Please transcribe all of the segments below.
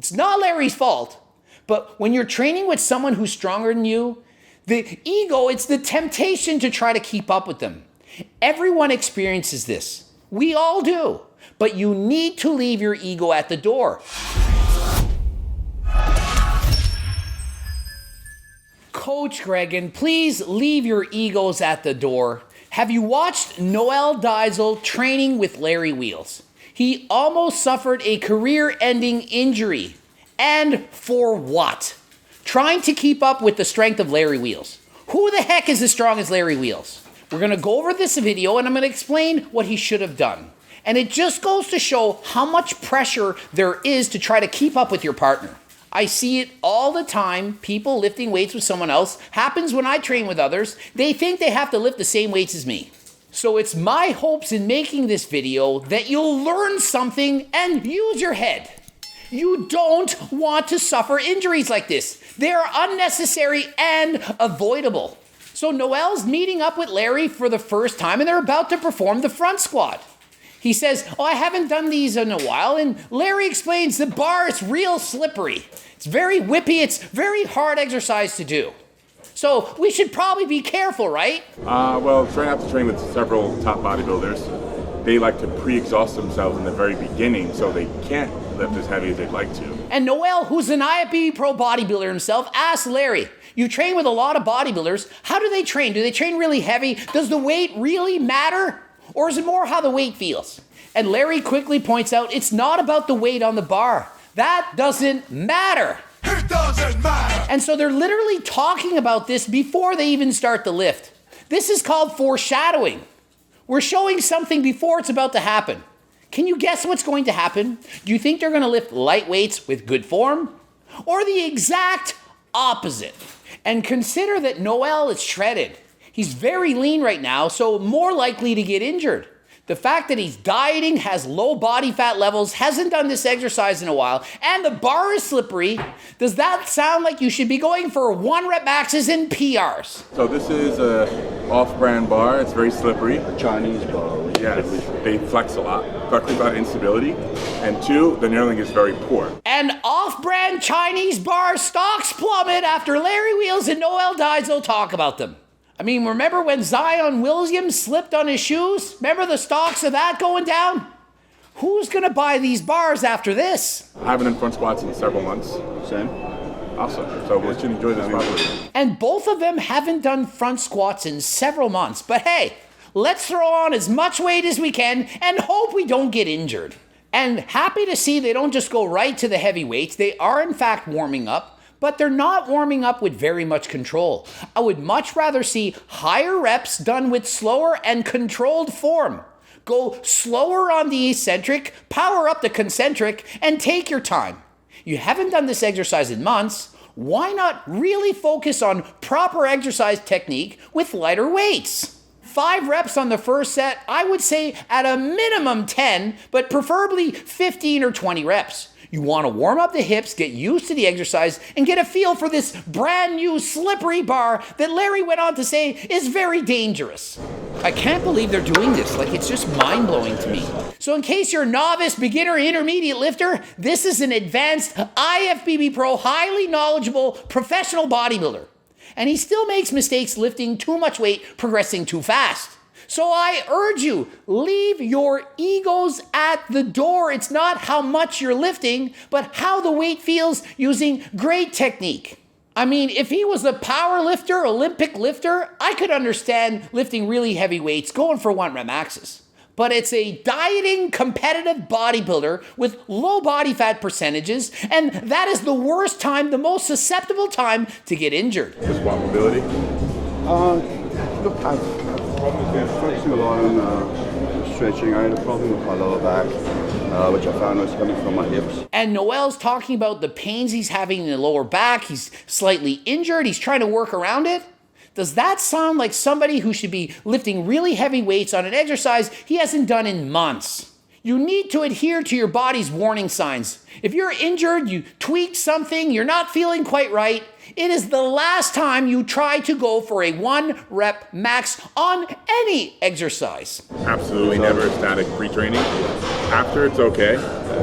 It's not Larry's fault, but when you're training with someone who's stronger than you, the ego, it's the temptation to try to keep up with them. Everyone experiences this. We all do. But you need to leave your ego at the door. Coach Gregan, please leave your egos at the door. Have you watched Noel Dyezel training with Larry Wheels? He almost suffered a career-ending injury. And for what? Trying to keep up with the strength of Larry Wheels. Who the heck is as strong as Larry Wheels? We're going to go over this video and I'm going to explain what he should have done. And it just goes to show how much pressure there is to try to keep up with your partner. I see it all the time. People lifting weights with someone else. Happens when I train with others. They think they have to lift the same weights as me. So it's my hopes in making this video that you'll learn something and use your head. You don't want to suffer injuries like this. They are unnecessary and avoidable. So Noel's meeting up with Larry for the first time and they're about to perform the front squat. He says, I haven't done these in a while, and Larry explains the bar is real slippery. It's very whippy, it's very hard exercise to do. So we should probably be careful, right? Well, try not to train with several top bodybuilders. They like to pre-exhaust themselves in the very beginning, so they can't lift as heavy as they'd like to. And Noel, who's an IFBB Pro bodybuilder himself, asked Larry, you train with a lot of bodybuilders, how do they train? Do they train really heavy? Does the weight really matter? Or is it more how the weight feels? And Larry quickly points out it's not about the weight on the bar. That doesn't matter. It doesn't matter. And so they're literally talking about this before they even start the lift. This is called foreshadowing. We're showing something before it's about to happen. Can you guess what's going to happen? Do you think they're going to lift light weights with good form? Or the exact opposite? And consider that Noel is shredded. He's very lean right now, so more likely to get injured. The fact that he's dieting, has low body fat levels, hasn't done this exercise in a while, and the bar is slippery, does that sound like you should be going for 1 rep maxes and PRs? So this is a off-brand bar. It's very slippery. A Chinese bar. Yes, they flex a lot. Talking about instability. And 2, the knurling is very poor. And off-brand Chinese bar stocks plummet after Larry Wheels and Noel Dyezel talk about them. I mean, remember when Zion Williams slipped on his shoes? Remember the stocks of that going down? Who's gonna buy these bars after this? I haven't done front squats in several months. Same. Awesome. So we should enjoy this properly. And both of them haven't done front squats in several months. But hey, let's throw on as much weight as we can and hope we don't get injured. And happy to see they don't just go right to the heavy weights. They are in fact warming up. But they're not warming up with very much control. I would much rather see higher reps done with slower and controlled form. Go slower on the eccentric, power up the concentric, and take your time. You haven't done this exercise in months. Why not really focus on proper exercise technique with lighter weights? 5 reps on the first set, I would say at a minimum 10, but preferably 15 or 20 reps. You want to warm up the hips, get used to the exercise, and get a feel for this brand new slippery bar that Larry went on to say is very dangerous. I can't believe they're doing this. Like, it's just mind-blowing to me. So in case you're a novice, beginner, intermediate lifter, this is an advanced IFBB Pro, highly knowledgeable professional bodybuilder. And he still makes mistakes lifting too much weight, progressing too fast. So I urge you, leave your egos at the door. It's not how much you're lifting, but how the weight feels using great technique. I mean, if he was a power lifter, Olympic lifter, I could understand lifting really heavy weights, going for 1 rep maxes. But it's a dieting, competitive bodybuilder with low body fat percentages, and that is the worst time, the most susceptible time to get injured. The squat mobility? Look, I'm focusing a lot on stretching. I had a problem with my lower back, which I found was coming from my hips. And Noel's talking about the pains he's having in the lower back. He's slightly injured. He's trying to work around it. Does that sound like somebody who should be lifting really heavy weights on an exercise he hasn't done in months? You need to adhere to your body's warning signs. If you're injured, you tweaked something, you're not feeling quite right, it is the last time you try to go for a 1 rep max on any exercise. Absolutely never static pre-training. After, it's okay.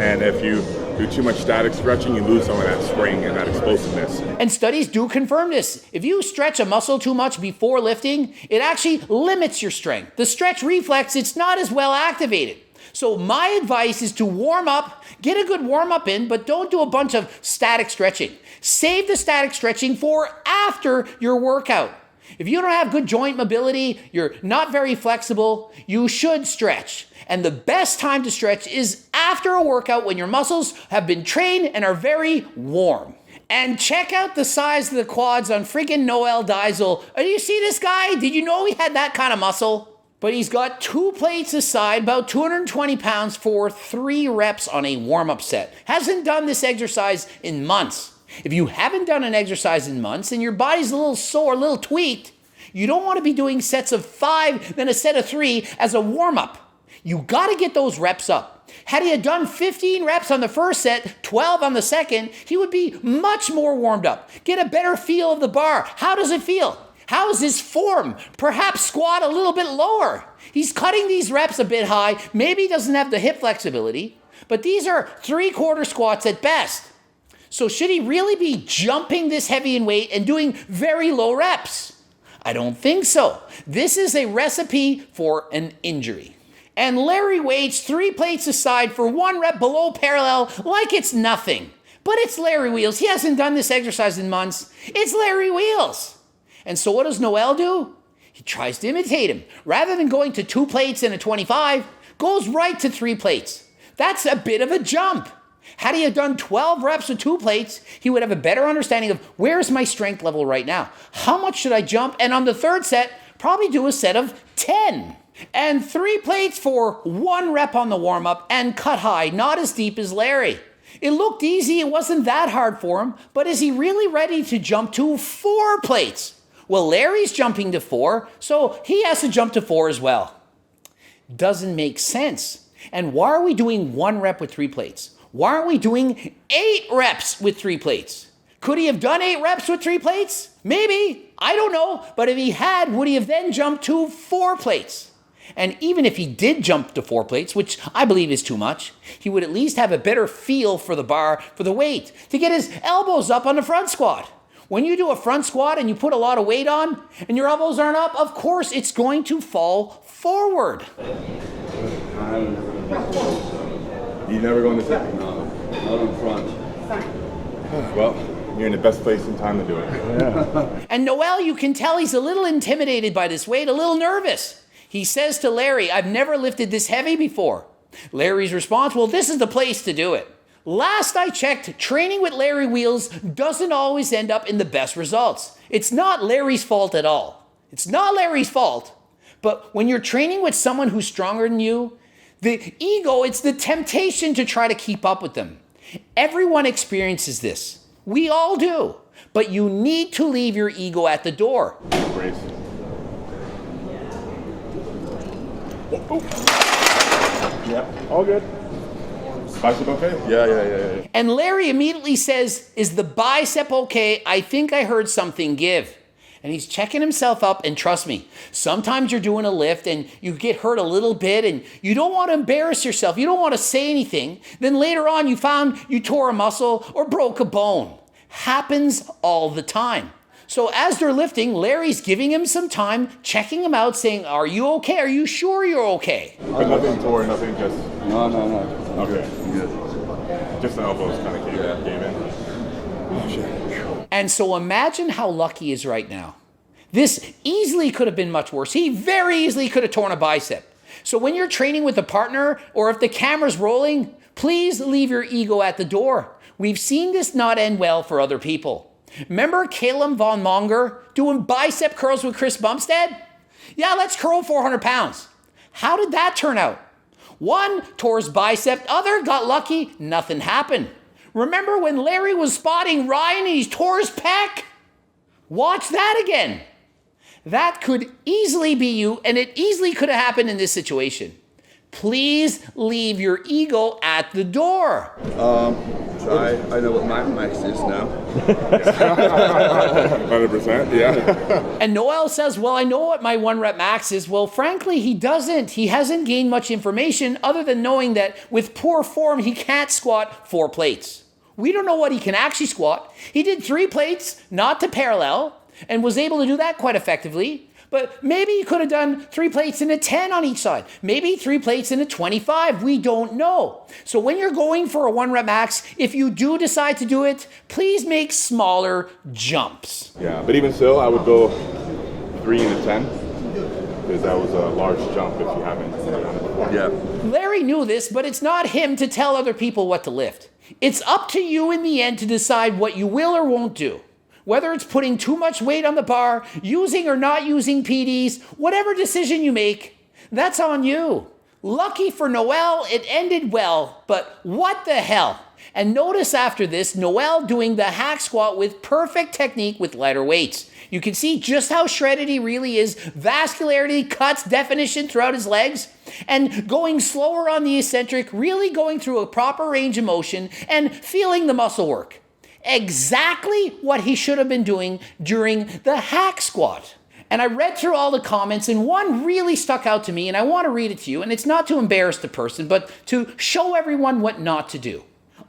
And if you do too much static stretching, you lose some of that spring and that explosiveness. And studies do confirm this. If you stretch a muscle too much before lifting, it actually limits your strength. The stretch reflex, it's not as well activated. So my advice is to warm up, get a good warm up in, but don't do a bunch of static stretching. Save the static stretching for after your workout. If you don't have good joint mobility, you're not very flexible, you should stretch. And the best time to stretch is after a workout when your muscles have been trained and are very warm. And check out the size of the quads on friggin' Noel Dyezel. Do you see this guy? Did you know he had that kind of muscle? But he's got 2 plates aside, about 220 pounds for 3 reps on a warm-up set. Hasn't done this exercise in months. If you haven't done an exercise in months and your body's a little sore, a little tweaked, you don't want to be doing sets of 5, then a set of 3 as a warm-up. You got to get those reps up. Had he had done 15 reps on the first set, 12 on the second, he would be much more warmed up. Get a better feel of the bar. How does it feel? How is his form? Perhaps squat a little bit lower. He's cutting these reps a bit high. Maybe he doesn't have the hip flexibility, but these are 3/4 squats at best. So should he really be jumping this heavy in weight and doing very low reps? I don't think so. This is a recipe for an injury. And Larry waits 3 plates aside for 1 rep below parallel like it's nothing. But it's Larry Wheels. He hasn't done this exercise in months. It's Larry Wheels. And so what does Noel do? He tries to imitate him. Rather than going to 2 plates and a 25, goes right to 3 plates. That's a bit of a jump. Had he had done 12 reps with 2 plates, he would have a better understanding of where's my strength level right now? How much should I jump? And on the third set, probably do a set of 10. And 3 plates for 1 rep on the warm-up and cut high, not as deep as Larry. It looked easy, it wasn't that hard for him, but is he really ready to jump to 4 plates? Well, Larry's jumping to 4, so he has to jump to 4 as well. Doesn't make sense. And why are we doing 1 rep with 3 plates? Why aren't we doing 8 reps with 3 plates? Could he have done 8 reps with 3 plates? Maybe, I don't know. But if he had, would he have then jumped to 4 plates? And even if he did jump to 4 plates, which I believe is too much, he would at least have a better feel for the bar, for the weight, to get his elbows up on the front squat. When you do a front squat and you put a lot of weight on and your elbows aren't up, of course it's going to fall forward. You never go in the second? No, not in front. Well, you're in the best place and time to do it. Yeah. And Noel, you can tell he's a little intimidated by this weight, a little nervous. He says to Larry, I've never lifted this heavy before. Larry's response, well, this is the place to do it. Last I checked, training with Larry Wheels doesn't always end up in the best results. It's not Larry's fault at all. It's not Larry's fault. But when you're training with someone who's stronger than you, the ego, it's the temptation to try to keep up with them. Everyone experiences this. We all do. But you need to leave your ego at the door. Brace. Yep, all good. Bicep okay? Yeah. And Larry immediately says, is the bicep okay? I think I heard something give. And he's checking himself up, and trust me, sometimes you're doing a lift and you get hurt a little bit and you don't want to embarrass yourself. You don't want to say anything. Then later on you found you tore a muscle or broke a bone. Happens all the time. So as they're lifting, Larry's giving him some time, checking him out, saying, are you okay? Are you sure you're okay? But nothing tore, nothing just... No. Okay. Good. Just the elbows kind of came in. Oh, shit. And so imagine how lucky he is right now. This easily could have been much worse. He very easily could have torn a bicep. So when you're training with a partner, or if the camera's rolling, please leave your ego at the door. We've seen this not end well for other people. Remember Caleb Von Monger doing bicep curls with Chris Bumstead? Yeah, let's curl 400 pounds. How did that turn out? One tore his bicep, other got lucky, nothing happened. Remember when Larry was spotting Ryan and he tore his pec? Watch that again. That could easily be you, and it easily could have happened in this situation. Please leave your ego at the door. So try. I know what my max is now. 100%, yeah. And Noel says, well, I know what my 1 rep max is. Well, frankly, he doesn't. He hasn't gained much information other than knowing that with poor form, he can't squat 4 plates. We don't know what he can actually squat. He did 3 plates, not to parallel, and was able to do that quite effectively. But maybe he could have done 3 plates in a 10 on each side. Maybe 3 plates in a 25. We don't know. So when you're going for a 1 rep max, if you do decide to do it, please make smaller jumps. Yeah, but even still, I would go 3 in a 10, because that was a large jump if you haven't done it before. Yeah. Larry knew this, but it's not him to tell other people what to lift. It's up to you in the end to decide what you will or won't do. Whether it's putting too much weight on the bar, using or not using PDs, whatever decision you make, that's on you. Lucky for Noel, it ended well, but what the hell? And notice after this, Noel doing the hack squat with perfect technique with lighter weights. You can see just how shredded he really is, vascularity, cuts, definition throughout his legs, and going slower on the eccentric, really going through a proper range of motion and feeling the muscle work. Exactly what he should have been doing during the hack squat. And I read through all the comments, and one really stuck out to me, and I want to read it to you. And it's not to embarrass the person, but to show everyone what not to do.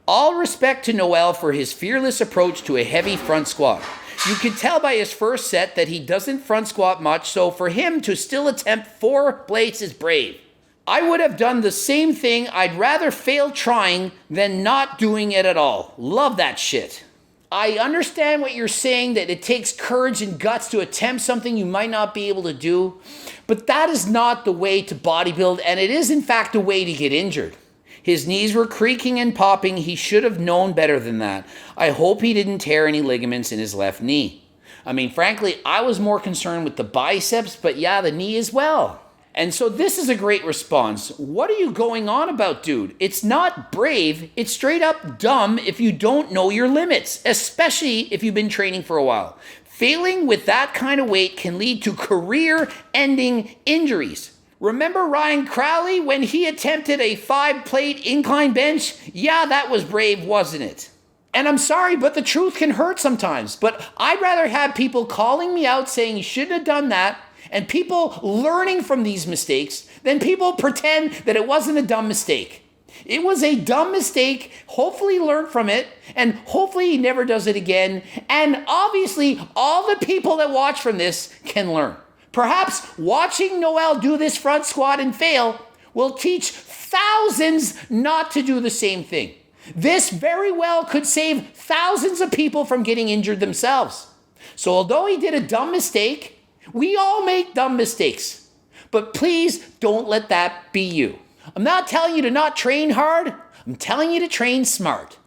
All respect to Noel for his fearless approach to a heavy front squat. You can tell by his first set that he doesn't front squat much, so for him to still attempt 4 plates is brave. I would have done the same thing. I'd rather fail trying than not doing it at all. Love that shit. I understand what you're saying, that it takes courage and guts to attempt something you might not be able to do, but that is not the way to bodybuild, and it is in fact a way to get injured. His knees were creaking and popping. He should have known better than that. I hope he didn't tear any ligaments in his left knee. I mean, frankly, I was more concerned with the biceps, but yeah, the knee as well. And so this is a great response. What are you going on about, dude? It's not brave. It's straight up dumb if you don't know your limits, especially if you've been training for a while. Failing with that kind of weight can lead to career-ending injuries. Remember Ryan Crowley when he attempted a 5-plate incline bench? Yeah, that was brave, wasn't it? And I'm sorry, but the truth can hurt sometimes. But I'd rather have people calling me out saying you shouldn't have done that, and people learning from these mistakes, than people pretend that it wasn't a dumb mistake. It was a dumb mistake. Hopefully he learned from it, and hopefully he never does it again. And obviously, all the people that watch from this can learn. Perhaps watching Noel do this front squat and fail will teach thousands not to do the same thing. This very well could save thousands of people from getting injured themselves. So although he did a dumb mistake, we all make dumb mistakes, but please don't let that be you. I'm not telling you to not train hard. I'm telling you to train smart.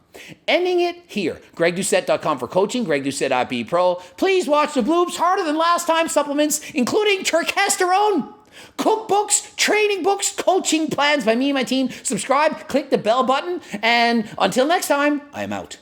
Ending it here. GregDoucette.com for coaching. Greg Doucette IPE Pro. Please watch the Bloops Harder Than Last Time supplements, including Turkesterone, cookbooks, training books, coaching plans by me and my team. Subscribe, click the bell button, and until next time, I am out.